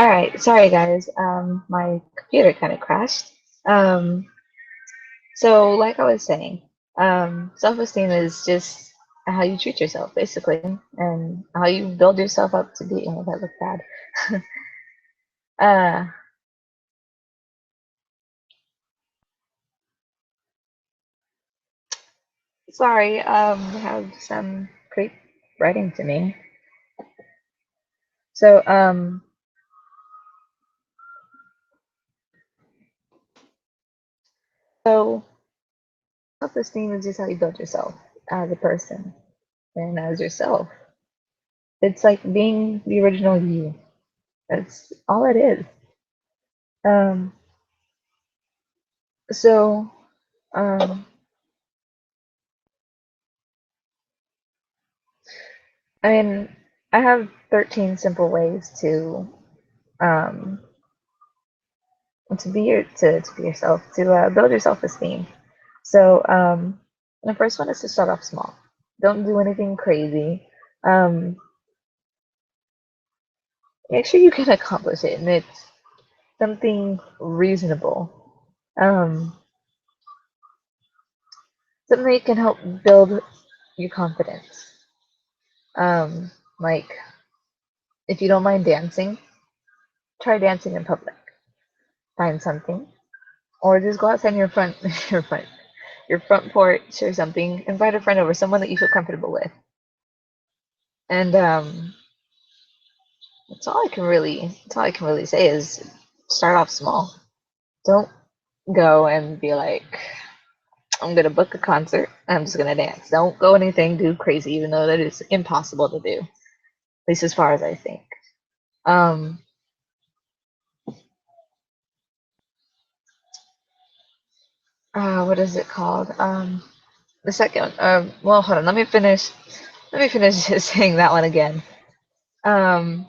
All right, sorry guys. My computer kind of crashed. Um, so like I was saying, self-esteem is just how you treat yourself, basically, and how you build yourself up to be. Oh, that looked bad. uh, sorry. I have some creep writing to me. So, so self-esteem is just how you build yourself as a person and as yourself. It's like being the original you. That's all it is. Um, so, um, I mean, I have 13 simple ways um, to be yourself, to build your self-esteem. So, the first one is to start off small. Don't do anything crazy. Um, Make sure you can accomplish it, and it's something reasonable. Um, Something that can help build your confidence. Um, like if you don't mind dancing, try dancing in public. Find something, or just go outside in your front, your front porch or something. Invite a friend over, someone that you feel comfortable with, and that's all I can really say is start off small. Don't go and be like, I'm gonna book a concert. I'm just gonna dance. Don't go anything too crazy, even though that is impossible to do. At least as far as I think. Um, what is it called? The second one. Well, hold on. Let me finish. Let me finish just saying that one again. Um,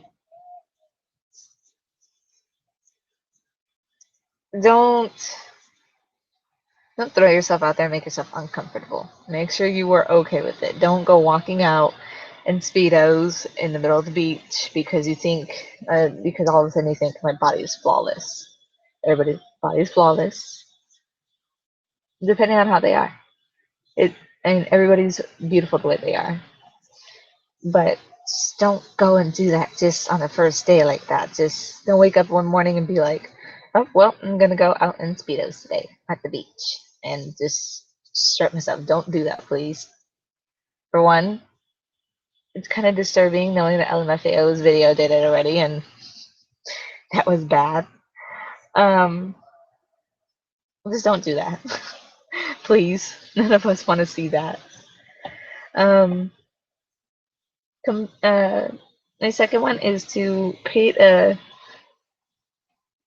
don't don't throw yourself out there and make yourself uncomfortable. Make sure you are okay with it. Don't go walking out in speedos in the middle of the beach because you think because all of a sudden you think my body is flawless. Everybody's body is flawless, depending on how they are. It and everybody's beautiful the way they are. But just don't go and do that just on the first day like that. Just don't wake up one morning and be like, oh, well, I'm going to go out in Speedos today at the beach and just strip myself. Don't do that, please. For one, it's kind of disturbing knowing that LMFAO's video did it already, and that was bad. Um, just don't do that. Please. None of us want to see that. Um, my second one is to create a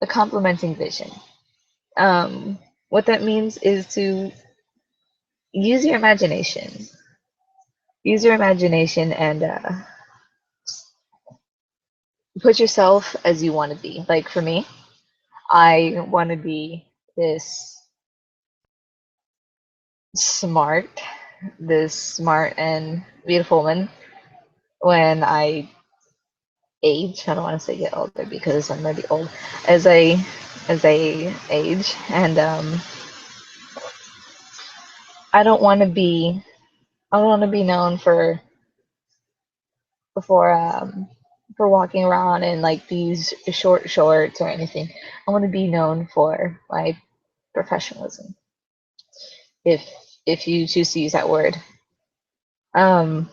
complementing vision. What that means is to use your imagination. Use your imagination and put yourself as you want to be. Like for me, I want to be this smart, this smart and beautiful woman when I age. I don't want to say get older because I'm gonna be old as I age, and I don't want to be I don't want to be known for for walking around in like these short shorts or anything. I want to be known for my professionalism, if if you choose to use that word. Um,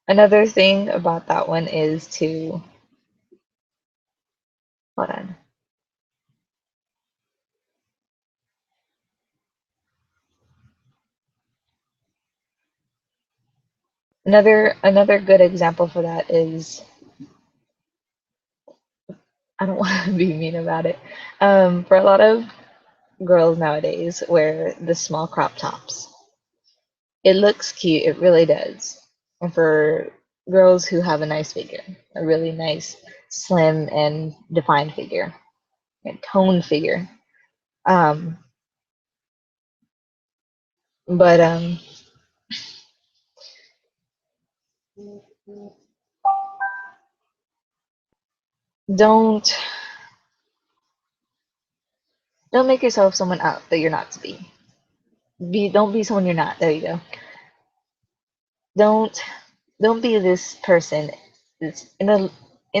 Another thing about that one is to hold on. Another good example for that is I don't want to be mean about it. For a lot of girls nowadays wear the small crop tops. It looks cute, it really does. And for girls who have a nice figure, a really nice, slim and defined figure, a toned figure. Um, but Don't don't make yourself someone out that you're not to be. Don't be someone you're not. There you go. Don't don't be this person that's in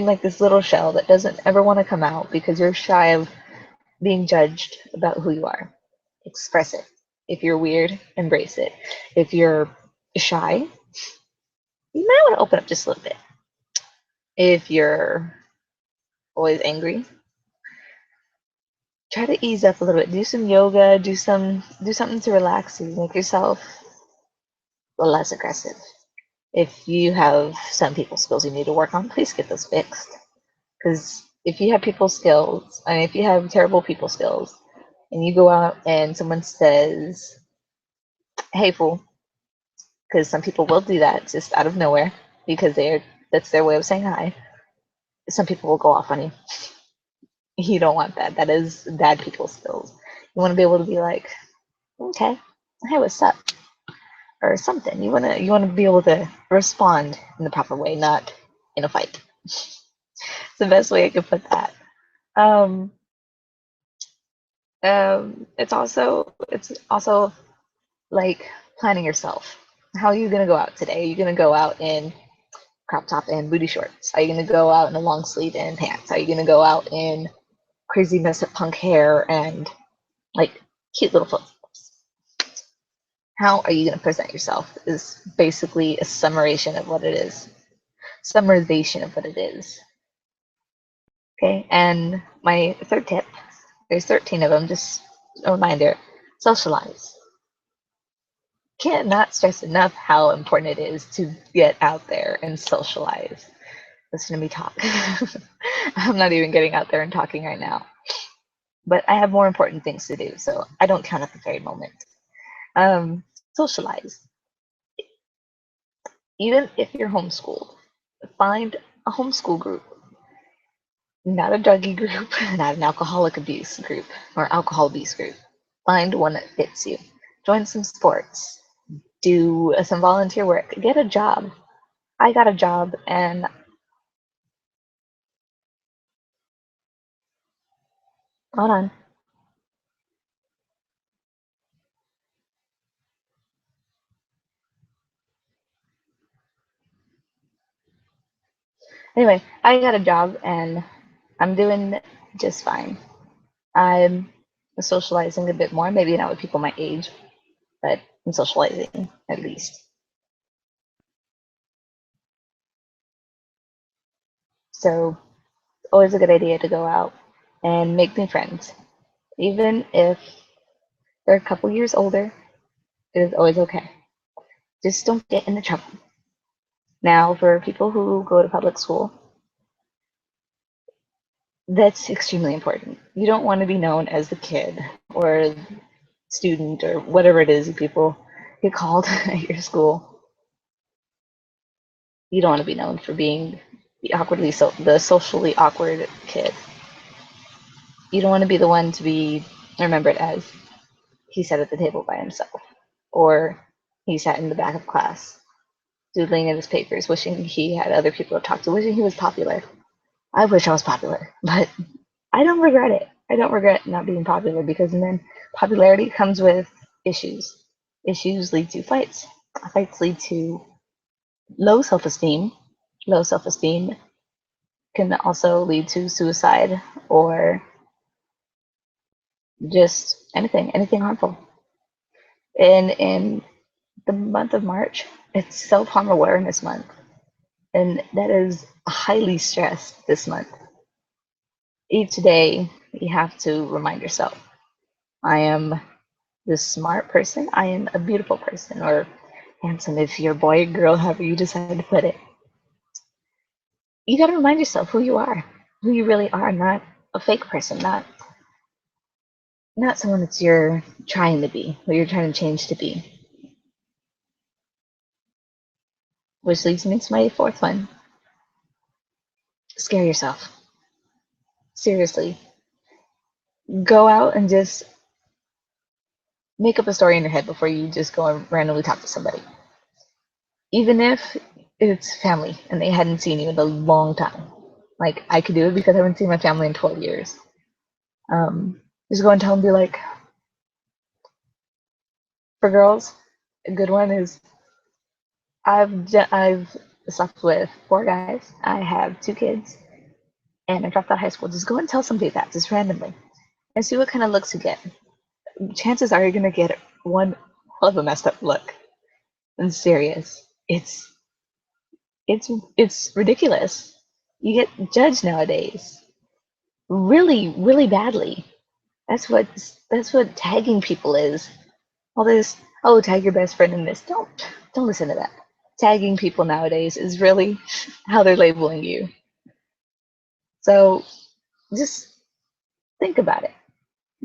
like this little shell that doesn't ever want to come out because you're shy of being judged about who you are. Express it. If you're weird, embrace it. If you're shy, you might want to open up just a little bit. If you're always angry, try to ease up a little bit. Do some yoga, do something to relax you, make yourself less aggressive. If you have some people skills you need to work on, please get those fixed. Because if you have people skills, and if you have terrible people skills, and you go out and someone says, "Hey, fool," because some people will do that just out of nowhere because that's their way of saying hi. Some people will go off on you. You don't want that. That is bad people skills. You want to be able to be like, "Okay, hey, what's up?" or something. You wanna be able to respond in the proper way, not in a fight. It's the best way I could put that. Um, it's also like planning yourself. How are you gonna go out today? Are you gonna go out in crop top and booty shorts? Are you gonna go out in a long sleeve and pants? Are you gonna go out in crazy mess up punk hair and like cute little flip flops? How are you gonna present yourself is basically a summarization of what it is. Summarization of what it is. Okay, and my third tip, there's 13 of them, just a reminder, socialize. Cannot stress enough how important it is to get out there and socialize. Listen to me talk. I'm not even getting out there and talking right now. But I have more important things to do, so I don't count at the very moment. Socialize. Even if you're homeschooled, find a homeschool group, not a druggy group, not an alcoholic abuse group or alcohol abuse group. Find one that fits you. Join some sports. Do some volunteer work. Get a job. I got a job and hold on. Anyway, I got a job and I'm doing just fine. I'm socializing a bit more, maybe not with people my age, but I'm socializing at least. So, always a good idea to go out and make new friends. Even if they're a couple years older, it is always okay. Just don't get into trouble. Now, for people who go to public school, that's extremely important. You don't want to be known as the kid or student or whatever it is people get called at your school. You don't want to be known for being the socially awkward kid. You don't want to be the one to be remembered as he sat at the table by himself or he sat in the back of class doodling in his papers, wishing he had other people to talk to, wishing he was popular. I wish I was popular, but I don't regret it. I don't regret not being popular because then popularity comes with issues. Issues lead to fights. Fights lead to low self esteem. Low self esteem can also lead to suicide or just anything harmful. And in the month of March, it's Self Harm Awareness Month. And that is highly stressed this month. Each day, you have to remind yourself I am this smart person, I am a beautiful person, or handsome if you're a boy or girl, however you decide to put it. You got to remind yourself who you are, who you really are, not a fake person, not someone that you're trying to be, or you're trying to change to be. Which leads me to my fourth one. Scare yourself. Seriously. Go out and just make up a story in your head before you just go and randomly talk to somebody. Even if it's family and they hadn't seen you in a long time. Like, I could do it because I haven't seen my family in 12 years. Just go and tell them, be like, for girls, a good one is I've slept with 4 guys. I have 2 kids, and I dropped out of high school. Just go and tell somebody that, just randomly, and see what kind of looks you get. Chances are you're gonna get one hell of a messed up look. And serious. It's ridiculous. You get judged nowadays really, really badly. That's what tagging people is. All this, oh, tag your best friend in this. Don't listen to that. Tagging people nowadays is really how they're labeling you. So just think about it.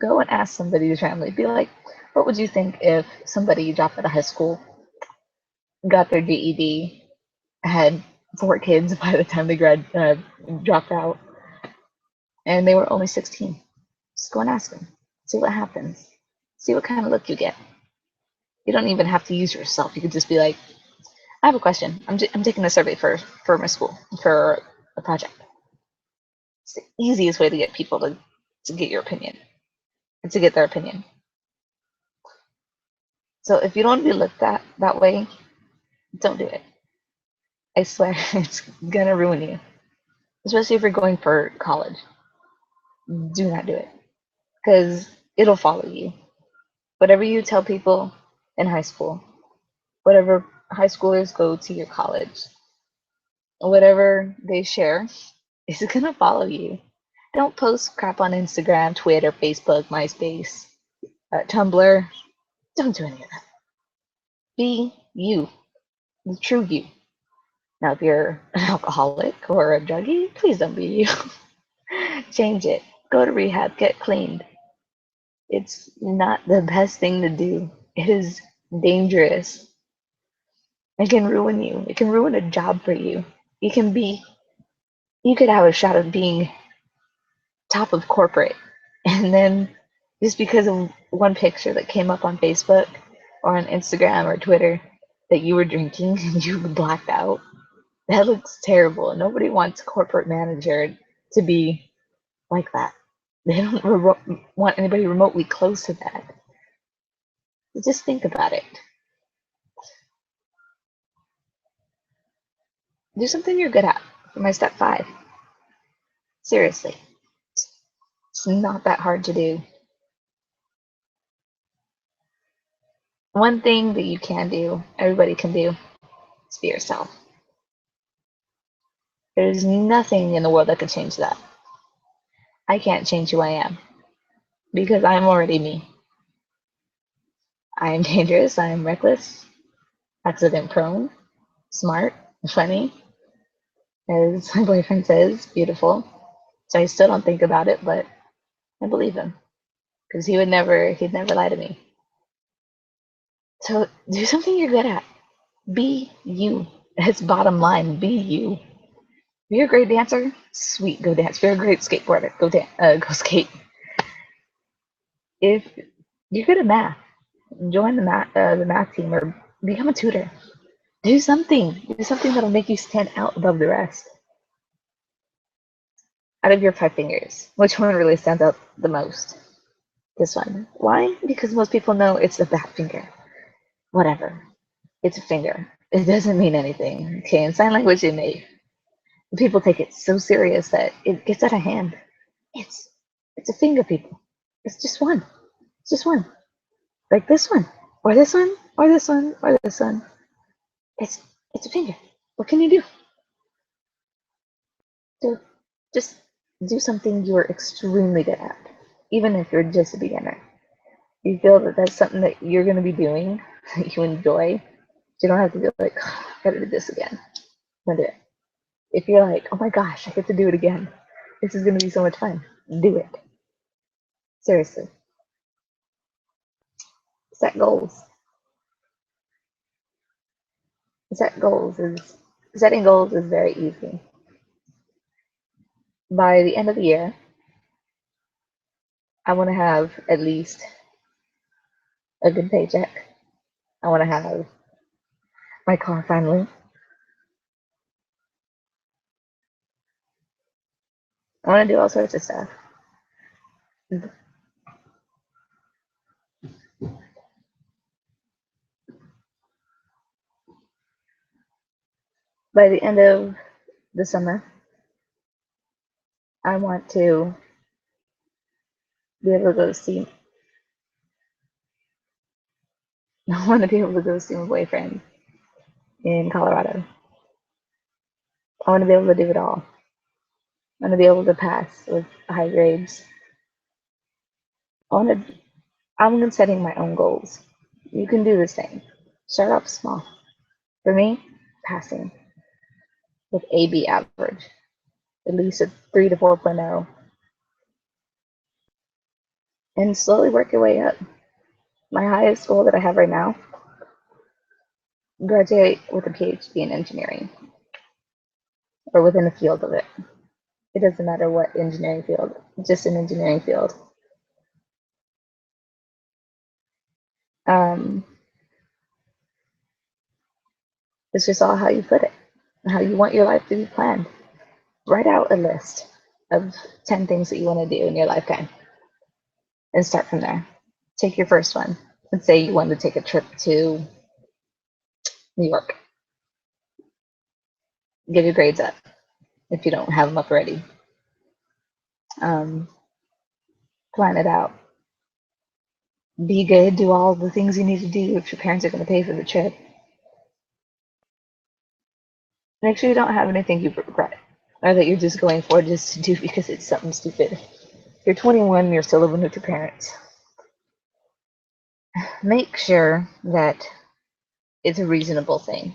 Go and ask somebody's family. Be like, what would you think if somebody dropped out of high school, got their GED, had 4 kids by the time they dropped out, and they were only 16? Just go and ask them. See what happens. See what kind of look you get. You don't even have to use yourself. You could just be like, I have a question. I'm taking a survey for my school for a project. It's the easiest way to get people to get your opinion and to get their opinion. So if you don't want to be looked at that way, don't do it. I swear it's gonna ruin you. Especially if you're going for college. Do not do it. Because it'll follow you. Whatever you tell people in high school, whatever high schoolers go to your college, whatever they share is gonna follow you. Don't post crap on Instagram, Twitter, Facebook, MySpace, Tumblr. Don't do any of that. Be you, the true you. Now, if you're an alcoholic or a druggie, please don't be you. Change it. Go to rehab. Get cleaned. It's not the best thing to do. It is dangerous. It can ruin you. It can ruin a job for you. You could have a shot of being top of corporate, and then just because of one picture that came up on Facebook or on Instagram or Twitter that you were drinking and you blacked out, that looks terrible. Nobody wants a corporate manager to be like that. They don't want anybody remotely close to that. So just think about it. Do something you're good at. For my step 5. Seriously. It's not that hard to do. One thing that you can do, everybody can do, is be yourself. There's nothing in the world that can change that. I can't change who I am because I'm already me. I am dangerous, I am reckless, accident prone, smart, funny, as my boyfriend says, beautiful. So I still don't think about it, but I believe him because he'd never lie to me. So do something you're good at. Be you. That's bottom line. Be you. If you're a great dancer, sweet, go dance. If you're a great skateboarder, go skate. If you're good at math, join the math team or become a tutor. Do something. Do something that'll make you stand out above the rest. Out of your 5 fingers, which one really stands out the most? This one. Why? Because most people know it's the back finger. Whatever. It's a finger. It doesn't mean anything. Okay, in sign language it may. People take it so serious that it gets out of hand. It's a finger, people. It's just one. It's just one. Like this one. Or this one. Or this one. Or this one. It's a finger. What can you do? So just do something you're extremely good at, even if you're just a beginner. You feel that that's something that you're going to be doing, that you enjoy. You don't have to be like, oh, I gotta do this again. I'm gonna do it. If you're like, oh my gosh, I get to do it again. This is going to be so much fun. Do it. Seriously. Set goals. Setting goals is very easy. By the end of the year, I want to have at least a good paycheck. I want to have my car finally. I want to do all sorts of stuff. By the end of the summer, I want to be able to go see. I want to be able to go see my boyfriend in Colorado. I want to be able to do it all. I want to be able to pass with high grades. I'm setting my own goals. You can do the same. Start off small. For me, passing with AB average, at least a 3 to 4.0, and slowly work your way up. My highest goal that I have right now, graduate with a PhD in engineering or within a field of it. It doesn't matter what engineering field, just an engineering field. It's just all how you put it, how you want your life to be planned. Write out a list of 10 things that you want to do in your lifetime and start from there. Take your first one. Let's say you want to take a trip to New York. Get your grades up if you don't have them up already. Plan it out. Be good. Do all the things you need to do if your parents are going to pay for the trip. Make sure you don't have anything you regret or that you're just going for just to do because it's something stupid. You're 21, you're still living with your parents. Make sure that it's a reasonable thing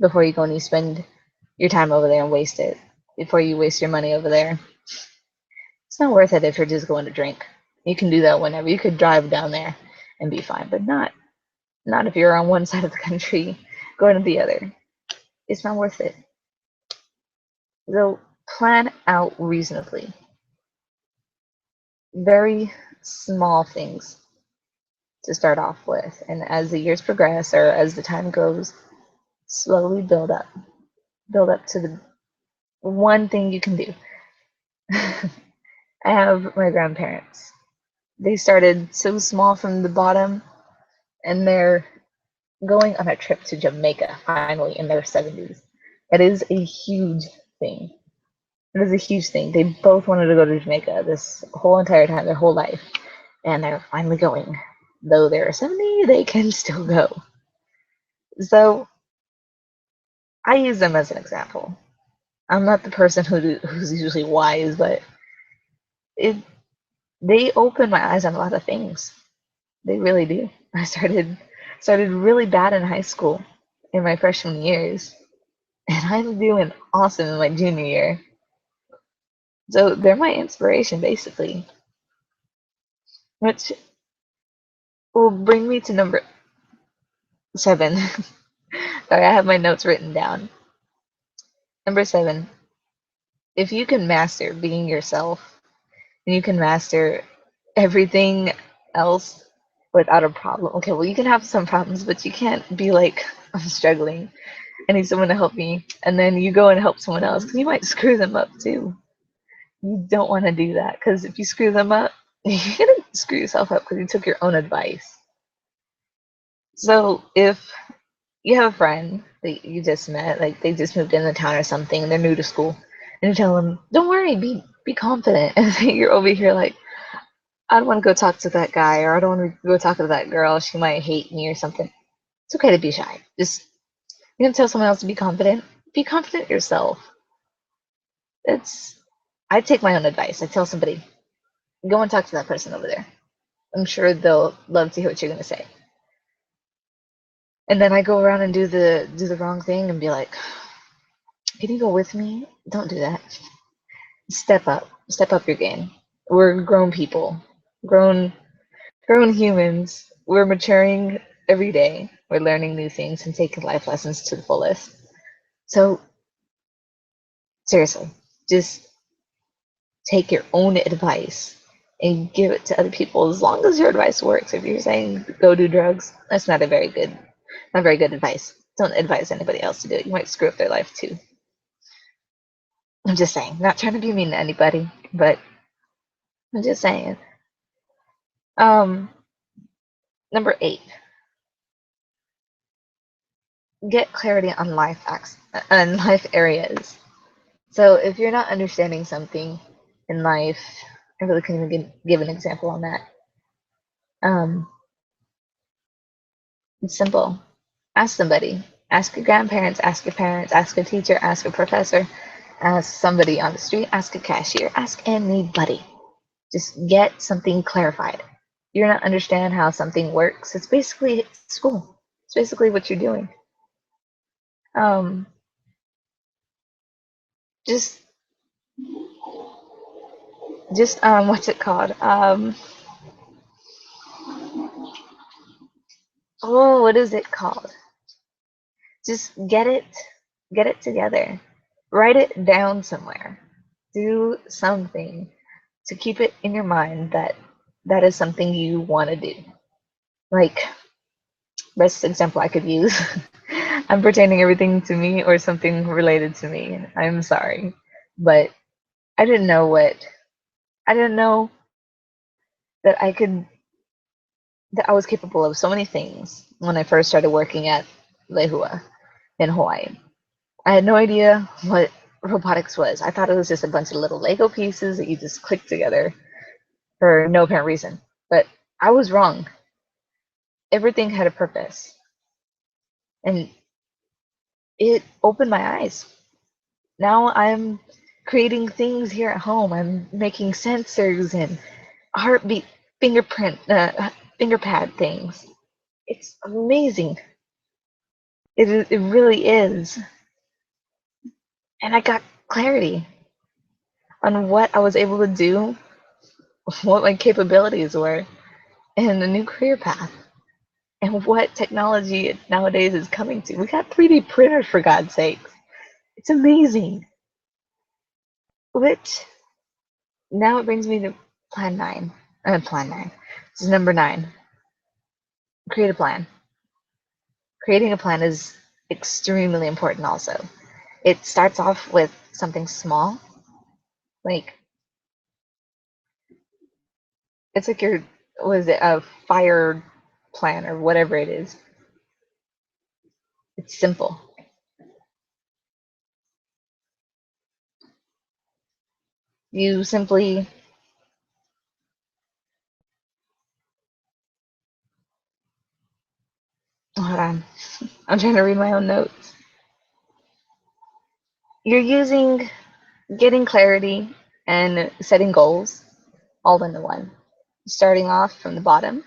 before you go and you spend your time over there and waste it. Before you waste your money over there. It's not worth it if you're just going to drink. You can do that whenever. You could drive down there and be fine, but not if you're on one side of the country going to the other. It's not worth it. So plan out reasonably. Very small things to start off with, and as the years progress or as the time goes, slowly build up to the one thing you can do. I have my grandparents. They started so small from the bottom, and they're going on a trip to Jamaica finally in their 70s. It is a huge thing. It is a huge thing. They both wanted to go to Jamaica this whole entire time, their whole life, and they're finally going. Though they're 70, they can still go. So I use them as an example. I'm not the person who's usually wise, but they open my eyes on a lot of things. They really do. I started really bad in high school in my freshman years, and I'm doing awesome in my junior year. So they're my inspiration, basically, which will bring me to number 7. Sorry, I have my notes written down. Number 7, if you can master being yourself, and you can master everything else without a problem. Okay, well, you can have some problems, but you can't be like, I'm struggling. I need someone to help me. And then you go and help someone else because you might screw them up too. You don't want to do that because if you screw them up, you're going to screw yourself up because you took your own advice. So if you have a friend that you just met, like they just moved into town or something, and they're new to school, and you tell them, don't worry, be confident. And then you're over here like, I don't want to go talk to that guy, or I don't want to go talk to that girl. She might hate me or something. It's okay to be shy. Just you're gonna tell someone else to be confident. Be confident yourself. I take my own advice. I tell somebody, go and talk to that person over there. I'm sure they'll love to hear what you're gonna say. And then I go around and do the wrong thing and be like, can you go with me? Don't do that. Step up your game. We're grown people, grown humans. We're maturing every day. We're learning new things and taking life lessons to the fullest. So seriously, just take your own advice and give it to other people as long as your advice works. If you're saying go do drugs, that's not very good advice. Don't advise anybody else to do it. You might screw up their life too. I'm just saying, not trying to be mean to anybody. but I'm just saying. Um, Number 8, get clarity on life areas. So if you're not understanding something in life, I really couldn't even give an example on that. Um, it's simple. Ask somebody. Ask your grandparents, ask your parents, ask a teacher, ask a professor, ask somebody on the street, ask a cashier, ask anybody. Just get something clarified. You're not understand how something works. It's basically school. It's basically what you're doing. Um, just what's it called? What is it called? Just get it together. Write it down somewhere. Do something to keep it in your mind that that is something you want to do. Like, best example I could use. I'm pertaining everything to me or something related to me. I'm sorry. But I didn't know what I didn't know that I was capable of so many things when I first started working at Lehua in Hawaii. I had no idea what robotics was. I thought it was just a bunch of little Lego pieces that you just click together for no apparent reason. But I was wrong. Everything had a purpose. And it opened my eyes. Now I'm creating things here at home. I'm making sensors and heartbeat finger pad things. It's amazing. It really is. And I got clarity on what I was able to do, what my capabilities were, and a new career path, and what technology nowadays is coming to. We got 3D printers, for God's sakes. It's amazing. Which now it brings me to plan 9. Plan 9. This is number 9. Create a plan. Creating a plan is extremely important also. It starts off with something small, like it's like your was it a fire plan or whatever it is. It's simple. You simply hold on. I'm trying to read my own notes. You're using getting clarity and setting goals all into one. Starting off from the bottom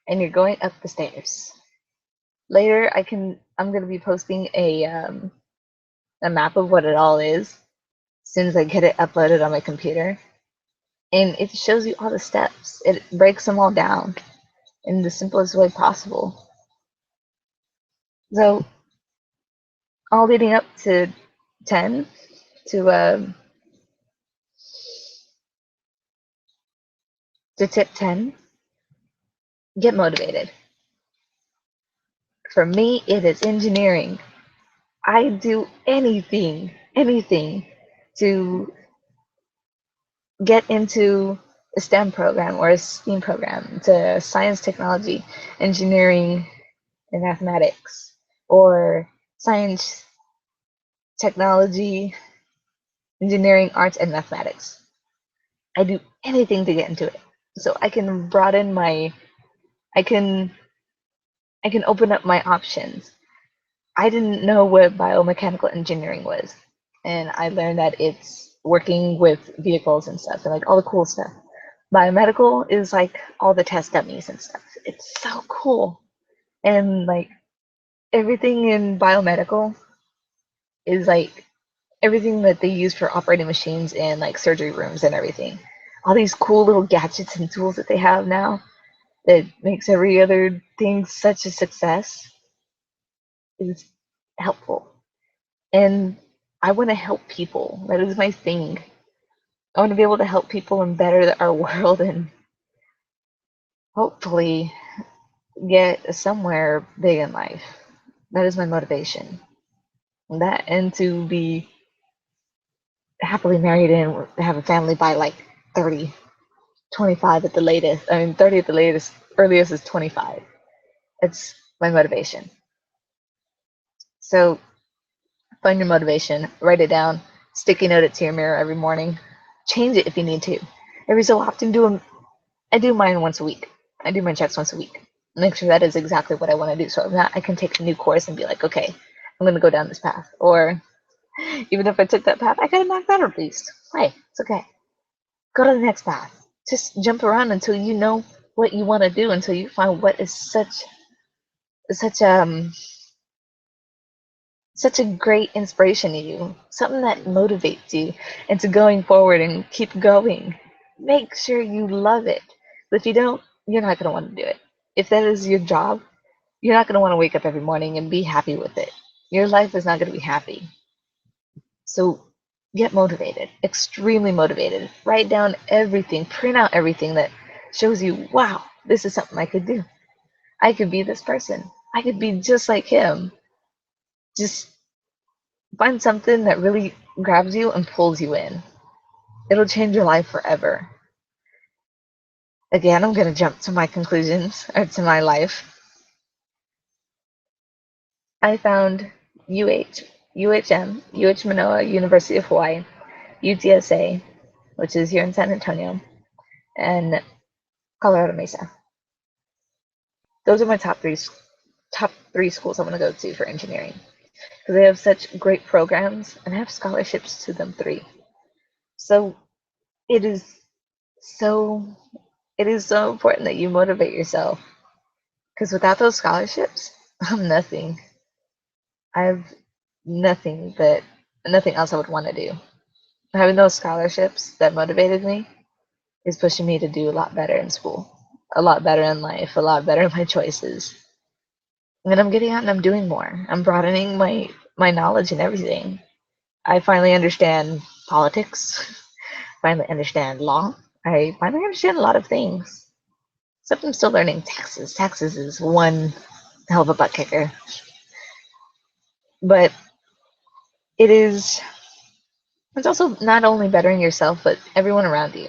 and you're going up the stairs. Later I'm gonna be posting a map of what it all is as soon as I get it uploaded on my computer. And it shows you all the steps. It breaks them all down in the simplest way possible. So all leading up to 10 to tip 10, get motivated. For me, it is engineering. I do anything to get into a STEM program or a STEAM program, to science, technology, engineering, and mathematics, or science, technology, engineering, arts, and mathematics. I do anything to get into it. So I can broaden my I can I can open up my options. I didn't know what biomechanical engineering was. And I learned that it's working with vehicles and stuff and like all the cool stuff. Biomedical is like all the test dummies and stuff. It's so cool. And like everything in biomedical is like everything that they use for operating machines in like surgery rooms and everything. All these cool little gadgets and tools that they have now that makes every other thing such a success is helpful. And I want to help people. That is my thing. I want to be able to help people and better our world and hopefully get somewhere big in life. That is my motivation. That and to be happily married and have a family by like 30, 25 at the latest. I mean, 30 at the latest, earliest is 25. It's my motivation. So find your motivation, write it down, sticky note it to your mirror every morning, change it if you need to. Every so often, I do mine once a week. I do my checks once a week. Make sure that is exactly what I want to do. So if not, I can take a new course and be like, okay, I'm going to go down this path. Or even if I took that path, I got to knock that at least. Hey, it's okay. Go to the next path. Just jump around until you know what you want to do, until you find what is such such a great inspiration to you, something that motivates you into going forward and keep going. Make sure you love it. But if you don't, you're not going to want to do it. If that is your job, you're not going to want to wake up every morning and be happy with it. Your life is not going to be happy. So get motivated, extremely motivated. Write down everything, print out everything that shows you, wow, this is something I could do. I could be this person. I could be just like him. Just find something that really grabs you and pulls you in. It'll change your life forever. Again, I'm going to jump to my conclusions, or to my life. I found UH Manoa, University of Hawaii, UTSA, which is here in San Antonio, and Colorado Mesa. Those are my top three schools I want to go to for engineering, because they have such great programs and have scholarships to them three. So it is so it is so important that you motivate yourself, because without those scholarships, I'm nothing. I have nothing else I would want to do. Having those scholarships that motivated me is pushing me to do a lot better in school, a lot better in life, a lot better in my choices. And I'm getting out and I'm doing more. I'm broadening my knowledge and everything. I finally understand politics. Finally understand law. I finally understand a lot of things. Except I'm still learning taxes. Taxes is one hell of a butt kicker. But it is it's also not only bettering yourself, but everyone around you.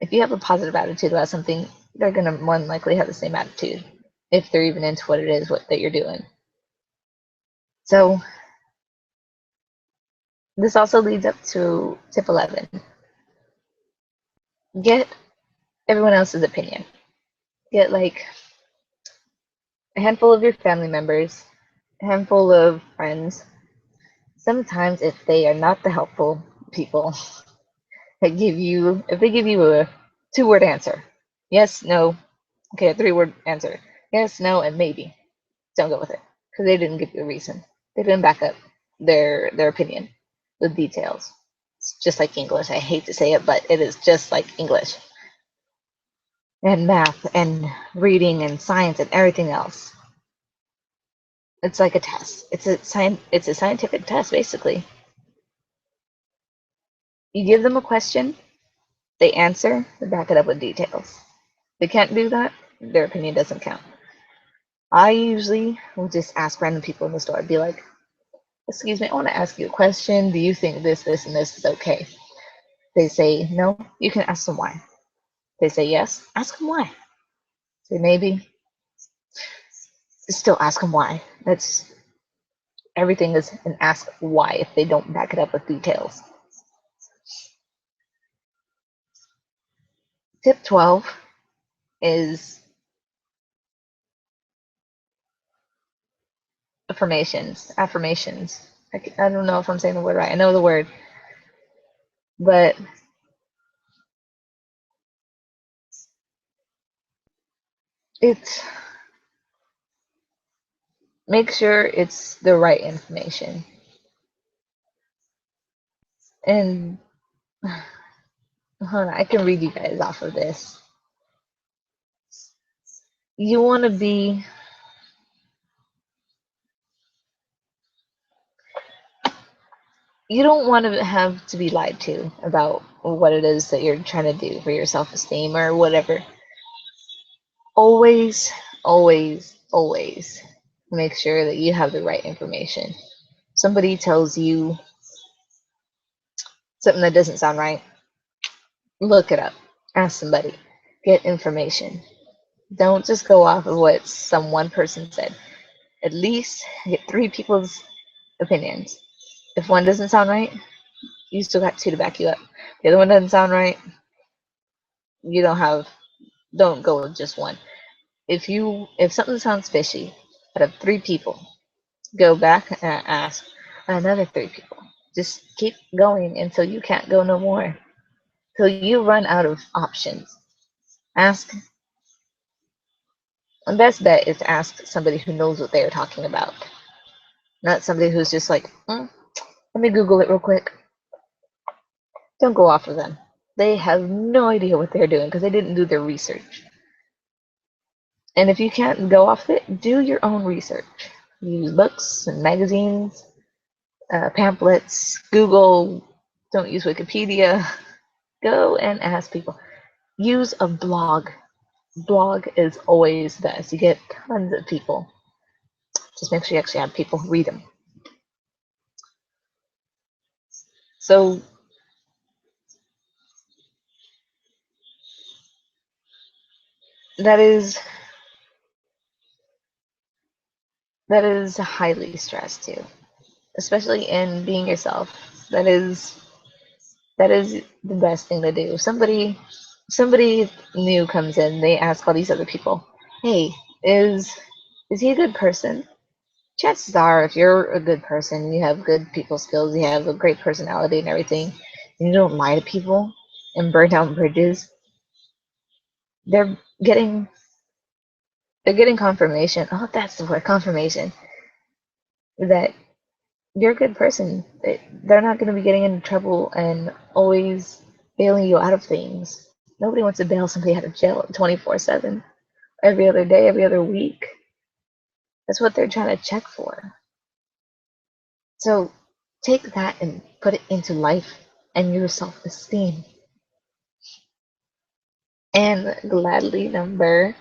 If you have a positive attitude about something, they're gonna more than likely have the same attitude, if they're even into what it is that you're doing. So this also leads up to tip 11. Get everyone else's opinion. Get like a handful of your family members, a handful of friends. Sometimes if they are not the helpful people, if they give you a 2-word answer, yes, no, okay, a 3-word answer, yes, no, and maybe, don't go with it, because they didn't give you a reason. They didn't back up their opinion with details. It's just like English. I hate to say it, but it is just like English and math and reading and science and everything else. It's like a test. It's a scientific test, basically. You give them a question, they answer, they back it up with details. They can't do that, their opinion doesn't count. I usually will just ask random people in the store. I'd be like, excuse me, I want to ask you a question. Do you think this, and this is okay? They say no, you can ask them why. They say yes, ask them why. Say maybe, still ask them why. That's everything is an ask why if they don't back it up with details. Tip 12 is affirmations. I don't know if I'm saying the word right. I know the word, but it's make sure it's the right information. And hold on, I can read you guys off of this. You want to be you don't want to have to be lied to about what it is that you're trying to do for your self-esteem or whatever. Always, always, always make sure that you have the right information. Somebody tells you Something that doesn't sound right, look it up. Ask somebody. Get information. Don't just go off of what some one person said. At least get three people's opinions. If one doesn't sound right, you still got two to back you up. The other one doesn't sound right, you don't go with just one. If something sounds fishy, out of three people, go back and ask another three people. Just keep going until you can't go no more. Till you run out of options. Ask the best bet is to ask somebody who knows what they are talking about. Not somebody who's just like, let me Google it real quick. Don't go off of them. They have no idea what they're doing because they didn't do their research. And if you can't go off it, do your own research. Use books and magazines, pamphlets, Google. Don't use Wikipedia. Go and ask people. Use a blog. Blog is always best. You get tons of people. Just make sure you actually have people who read them. So that is highly stressed too, especially in being yourself. That is the best thing to do. Somebody new comes in, they ask all these other people, hey, is he a good person? Chances are, if you're a good person, you have good people skills, you have a great personality and everything, and you don't lie to people and burn down bridges, they're getting confirmation. Oh, that's the word, confirmation, that you're a good person. They're not going to be getting into trouble and always bailing you out of things. Nobody wants to bail somebody out of jail 24/7, every other day, every other week. That's what they're trying to check for. So take that and put it into life and your self-esteem. And gladly, number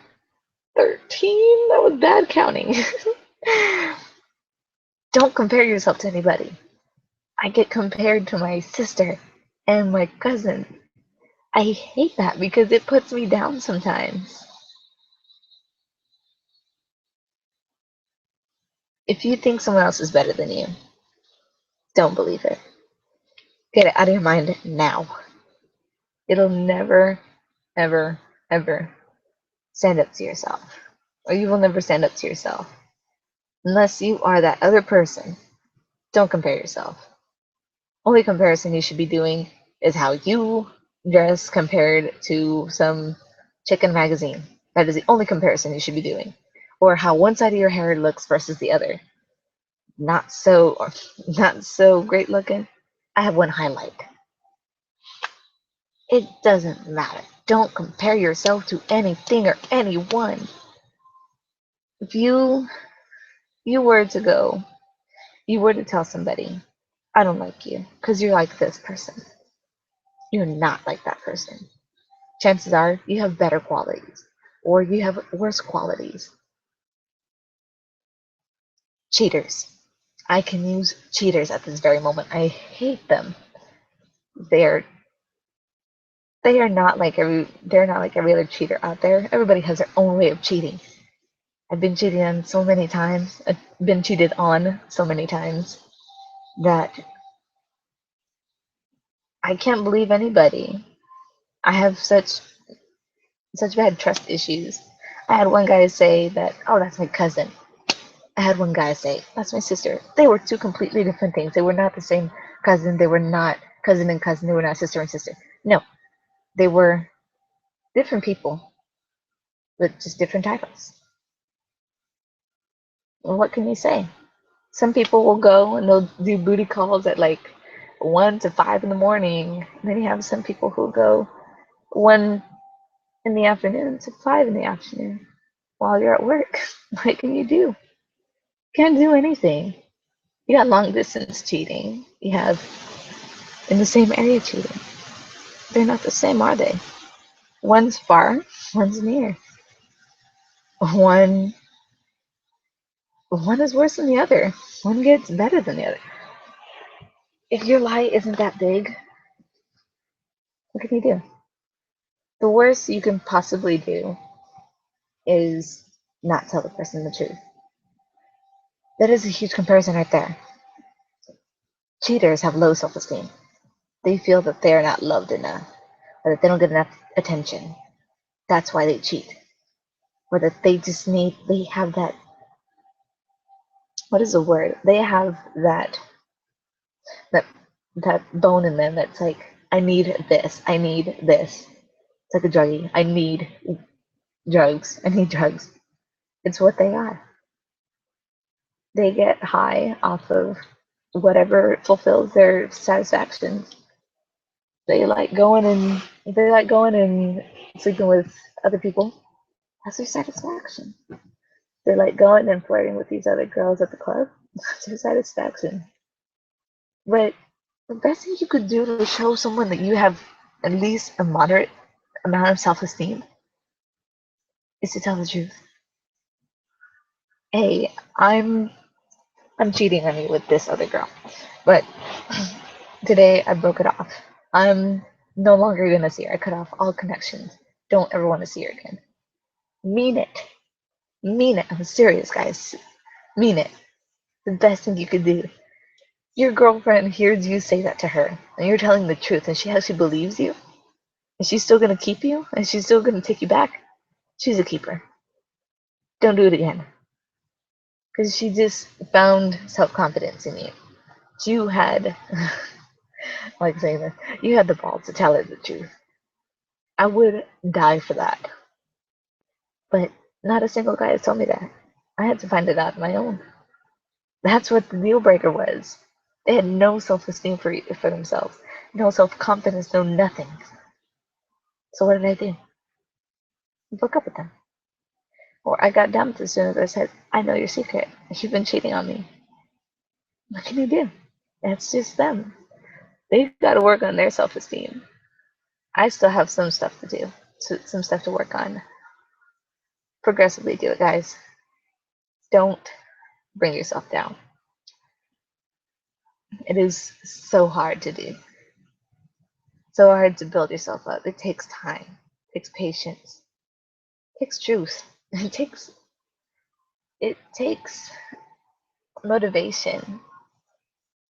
13, that was bad counting. Don't compare yourself to anybody. I get compared to my sister and my cousin. I hate that because it puts me down sometimes. If you think someone else is better than you, don't believe it. Get it out of your mind now. It'll never, ever, ever stand up to yourself. Or you will never stand up to yourself. Unless you are that other person, don't compare yourself. Only comparison you should be doing is how you dress compared to some chicken magazine. That is the only comparison you should be doing. Or how one side of your hair looks versus the other. Not so great looking. I have one highlight. It doesn't matter. Don't compare yourself to anything or anyone. If you were to go, you were to tell somebody, I don't like you because you're like this person. You're not like that person. Chances are you have better qualities or you have worse qualities. Cheaters. I can use cheaters at this very moment. I hate them. They're they're not like every other cheater out there. Everybody has their own way of cheating. I've been cheated on so many times. I've been cheated on so many times that I can't believe anybody. I have such bad trust issues. I had one guy say that, oh, that's my cousin. I had one guy say, that's my sister. They were two completely different things. They were not the same cousin. They were not cousin and cousin. They were not sister and sister. No, they were different people with just different titles. Well, what can you say? Some people will go and they'll do booty calls at like 1 to 5 in the morning. And then you have some people who go 1 in the afternoon to 5 in the afternoon while you're at work. What can you do? Can't do anything. You got long distance cheating. You have in the same area cheating. They're not the same, are they? One's far, one's near. One is worse than the other. One gets better than the other. If your lie isn't that big, What can you do? The worst you can possibly do is not tell the person the truth. That is a huge comparison right there. Cheaters have low self-esteem. They feel that they are not loved enough, or that they don't get enough attention. That's why they cheat. Or that they have that, what is the word? They have that, that bone in them that's like, I need this, I need this. It's like a druggie. I need drugs. I need drugs. It's what they are. They get high off of whatever fulfills their satisfaction. They like going and sleeping with other people. That's their satisfaction. They like going and flirting with these other girls at the club. That's their satisfaction. But the best thing you could do to show someone that you have at least a moderate amount of self-esteem is to tell the truth. Hey, I'm cheating on you with this other girl, but today I broke it off. I'm no longer gonna see her. I cut off all connections. Don't ever want to see her again. Mean it. Mean it. I'm serious, guys. Mean it. The best thing you could do. Your girlfriend hears you say that to her, and you're telling the truth, and she actually believes you. And she's still gonna keep you, and she's still gonna take you back. She's a keeper. Don't do it again. Because she just found self-confidence in you. You had, like saying this, you had the balls to tell her the truth. I would die for that. But not a single guy has told me that. I had to find it out on my own. That's what the deal breaker was. They had no self-esteem for themselves, no self-confidence, no nothing. So what did I do? I broke up with them. Or I got dumped as soon as I said, I know your secret. You've been cheating on me. What can you do? That's just them. They've got to work on their self-esteem. I still have some stuff to do, some stuff to work on. Progressively do it, guys. Don't bring yourself down. It is so hard to do. So hard to build yourself up. It takes time. It takes patience. It takes truth. It takes motivation.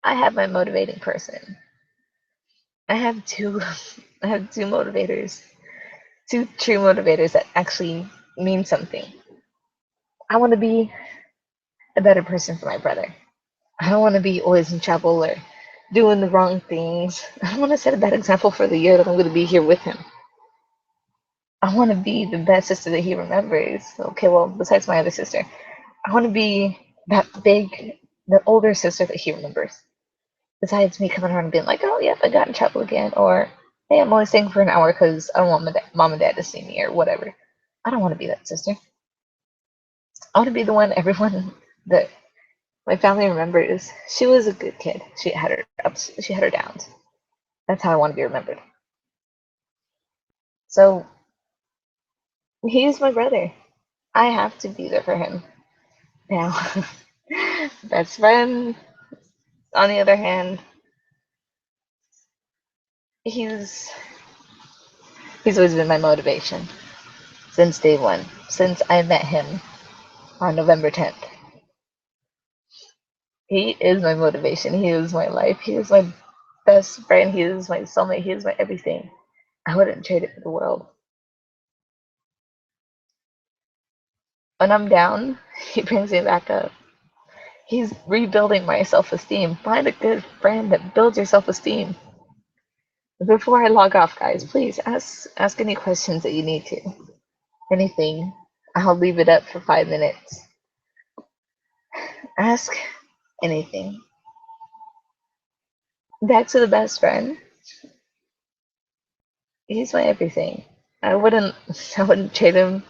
I have my motivating person. I have two I have two motivators. Two true motivators that actually mean something. I want to be a better person for my brother. I don't want to be always in trouble or doing the wrong things. I don't want to set a bad example for the year that I'm going to be here with him. I want to be the best sister that he remembers. Okay, well, besides my other sister, I want to be the older sister that he remembers. Besides me coming around and being like, oh, yep, I got in trouble again, or hey, I'm only staying for an hour because I don't want my mom and dad to see me, or whatever. I don't want to be that sister. I want to be the one everyone that my family remembers. She was a good kid. She had her ups, she had her downs. That's how I want to be remembered. So he's my brother. I have to be there for him. Now, best friend, on the other hand, he's he's always been my motivation since day one, since I met him on November 10th. He is my motivation. He is my life. He is my best friend. He is my soulmate. He is my everything. I wouldn't trade it for the world. When I'm down, he brings me back up. He's rebuilding my self-esteem. Find a good friend that builds your self-esteem. Before I log off, guys, please ask any questions that you need to. Anything. I'll leave it up for 5 minutes. Ask anything. Back to the best friend. He's my everything. I wouldn't I wouldn't trade him.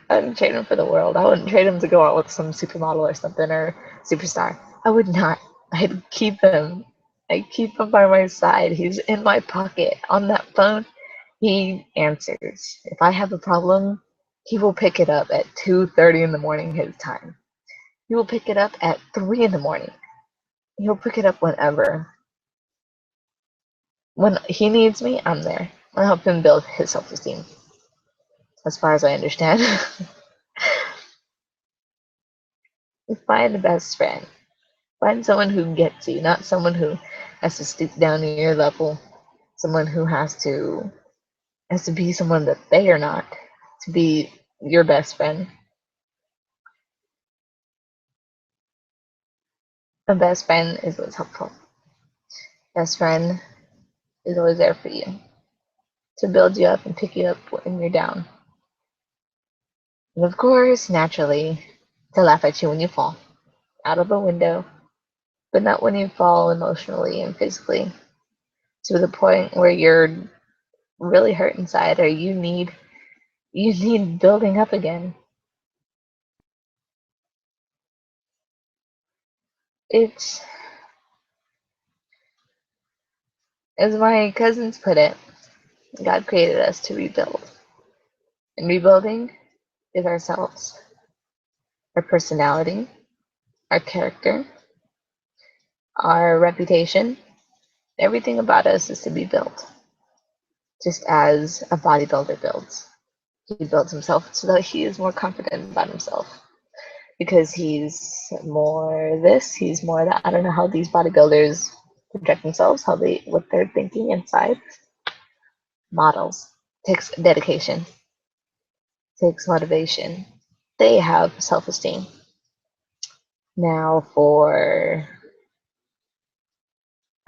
I wouldn't trade him for the world. I wouldn't trade him to go out with some supermodel or something or superstar. I would not. I'd keep him. I'd keep him by my side. He's in my pocket. On that phone, he answers. If I have a problem, he will pick it up at 2:30 in the morning his time. He will pick it up at 3 in the morning. He'll pick it up whenever. When he needs me, I'm there. I help him build his self-esteem, as far as I understand. Find the best friend. Find someone who gets you, not someone who has to stoop down to your level. Someone who has to be someone that they are not, to be your best friend. A best friend is always helpful. Best friend is always there for you, to build you up and pick you up when you're down. And of course, naturally, to laugh at you when you fall out of a window, but not when you fall emotionally and physically to the point where you're really hurt inside or you need building up again. It's, as my cousins put it, God created us to rebuild. And rebuilding is ourselves, our personality, our character, our reputation. Everything about us is to be built, just as a bodybuilder builds. He builds himself so that he is more confident about himself because he's more this, he's more that. I don't know how these bodybuilders project themselves, what they're thinking inside. Models. Takes dedication, takes motivation. They have self-esteem. Now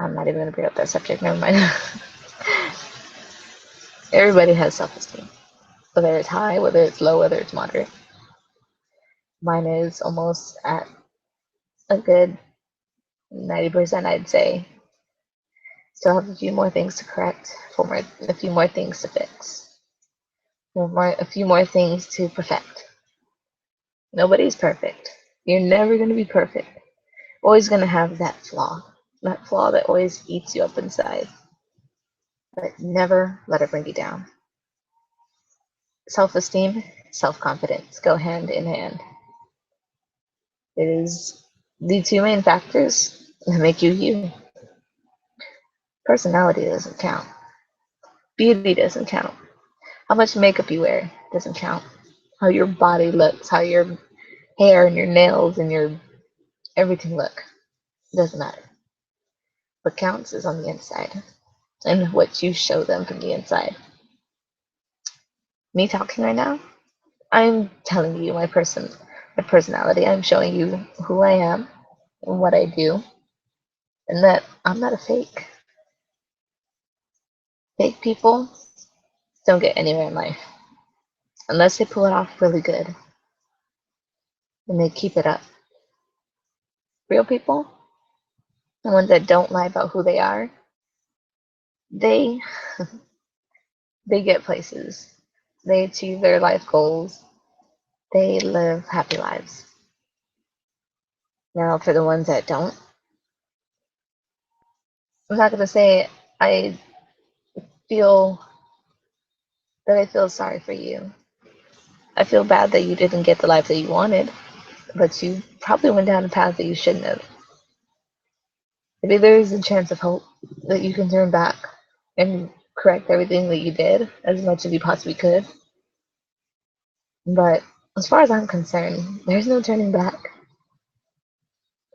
I'm not even going to bring up that subject, never mind. Everybody has self-esteem, whether it's high, whether it's low, whether it's moderate. Mine is almost at a good 90%, I'd say. Still have a few more things to correct, a few more things to fix, a few more things to perfect. Nobody's perfect. You're never going to be perfect. Always going to have that flaw that always eats you up inside. But never let it bring you down. Self-esteem, self-confidence go hand in hand. It is the two main factors that make you you. Personality doesn't count. Beauty doesn't count. How much makeup you wear doesn't count. How your body looks, how your hair and your nails and your everything look doesn't matter. What counts is on the inside and what you show them from the inside. Me talking right now, I'm telling you my personality. I'm showing you who I am and what I do, and that I'm not a fake. Fake people don't get anywhere in life unless they pull it off really good and they keep it up. Real people, the ones that don't lie about who they are, they they get places. They achieve their life goals. They live happy lives. Now, for the ones that don't, I'm not going to say I feel I feel sorry for you. I feel bad that you didn't get the life that you wanted, but you probably went down a path that you shouldn't have. Maybe there is a chance of hope that you can turn back and correct everything that you did as much as you possibly could. But as far as I'm concerned, there's no turning back.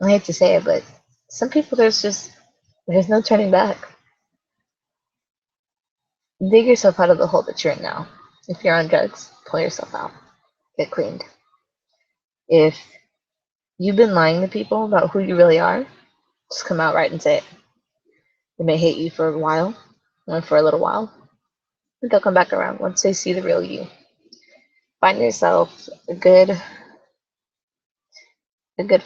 I hate to say it, but some people there's no turning back. Dig yourself out of the hole that you're in now. If you're on drugs, pull yourself out. Get cleaned. If you've been lying to people about who you really are, just come out right and say it. They may hate you for a while, or for a little while, but they'll come back around once they see the real you. Find yourself a good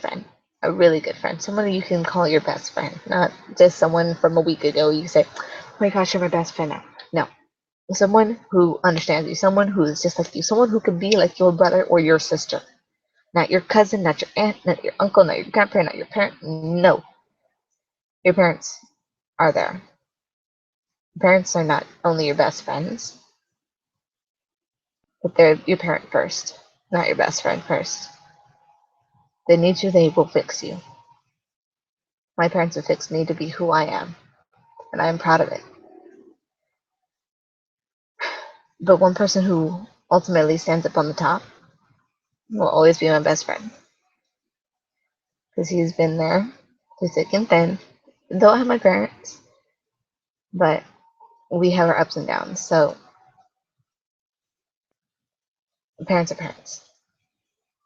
friend, a really good friend, someone you can call your best friend, not just someone from a week ago. You say, "Oh my gosh, you're my best friend now." No, someone who understands you, someone who is just like you, someone who can be like your brother or your sister, not your cousin, not your aunt, not your uncle, not your grandparent, not your parent. No, your parents are there. Parents are not only your best friends, but they're your parent first, not your best friend first. They need you, they will fix you. My parents have fixed me to be who I am, and I am proud of it. But one person who ultimately stands up on the top will always be my best friend. Because he's been there through thick and thin. Don't have my parents, but we have our ups and downs. So parents are parents.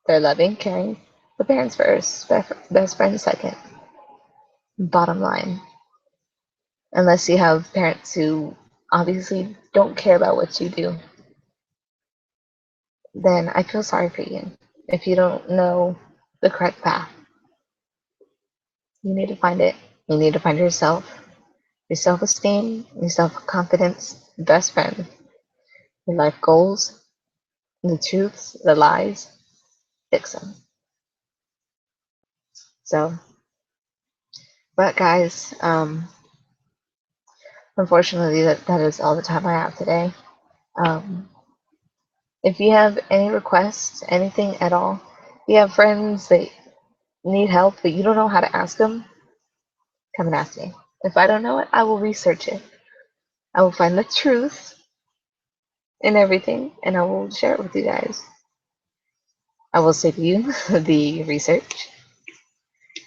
They're loving, caring, but parents first, best friend second. Bottom line. Unless you have parents who obviously don't care about what you do, then I feel sorry for you. If you don't know the correct path, you need to find it. You need to find yourself, your self-esteem, your self-confidence, best friend, your life goals, the truths, the lies, fix them. So, but guys, unfortunately, that is all the time I have today. If you have any requests, anything at all, if you have friends that need help but you don't know how to ask them, come and ask me. If I don't know it, I will research it. I will find the truth in everything and I will share it with you guys. I will save you the research.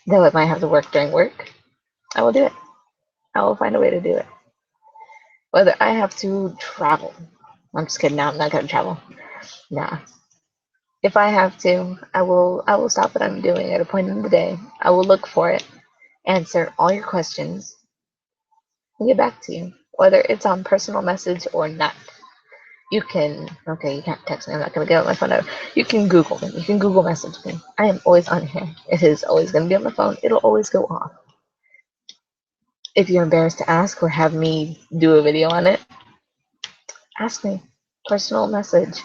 Though it might have to work during work, I will do it. I will find a way to do it. Whether I have to travel. I'm just kidding. No, I'm not going to travel. Nah. If I have to, I will stop what I'm doing at a point in the day. I will look for it, answer all your questions, and get back to you. Whether it's on personal message or not. You can, okay, you can't text me. I'm not going to get on my phone ever. You can Google me. You can Google message me. I am always on here. It is always going to be on my phone. It'll always go off. If you're embarrassed to ask or have me do a video on it, ask me. Personal message.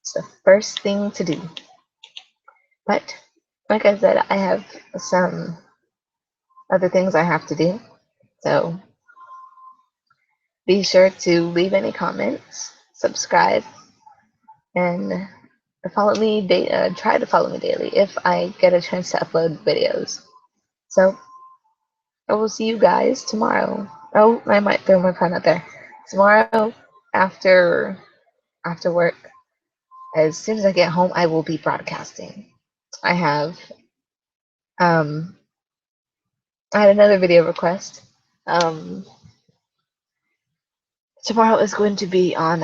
It's the first thing to do. But, like I said, I have some other things I have to do. So, be sure to leave any comments, subscribe, and follow me. Try to follow me daily if I get a chance to upload videos. So I will see you guys tomorrow. Oh, I might throw my phone out there. Tomorrow after work, as soon as I get home, I will be broadcasting. I have I had another video request. Tomorrow is going to be on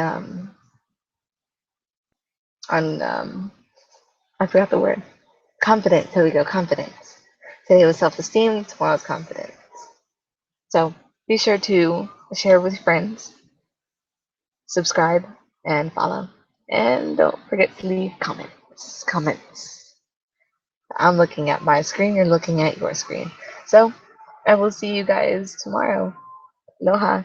I forgot the word. Confidence. Here we go. Confidence. Today was self-esteem. Tomorrow's confidence. So be sure to share with your friends, subscribe, and follow. And don't forget to leave comments. Comments. I'm looking at my screen. You're looking at your screen. So I will see you guys tomorrow. Aloha.